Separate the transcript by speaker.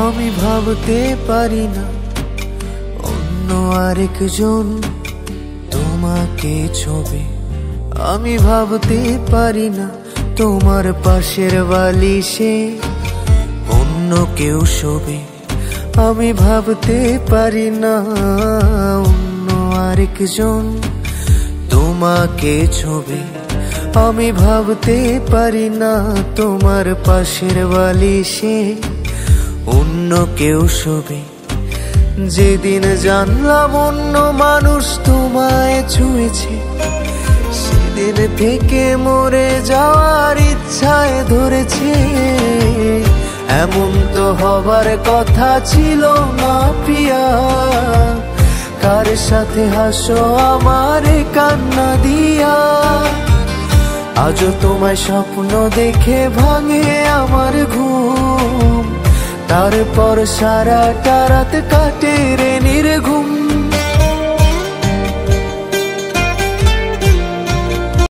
Speaker 1: আমি ভাবতে পারি না অন্য আরেকজন তোমাকে ছবি। আমি ভাবতে পারি না তোমার পাশের বালিশে অন্য কেউ শোবে। আমি ভাবতে পারি না অন্য আরেকজন তোমাকে ছবি। আমি ভাবতে পারি না তোমার পাশের বালিশে অন্য কেউ শোবে। যেদিন জানলাম অন্য মানুষ তোমায় ছুঁয়েছে, সেদিন থেকে মরে যাওয়ার ইচ্ছায় ধরেছে। এমন তো হবার কথা ছিল না প্রিয়া, কার সাথে হাসো আমারে কান্না দিয়া। আজও তোমায় স্বপ্ন দেখে ভাঙে আমার ঘুম, তারপর সারাটা রাত কাটে রে নির্ঘুম।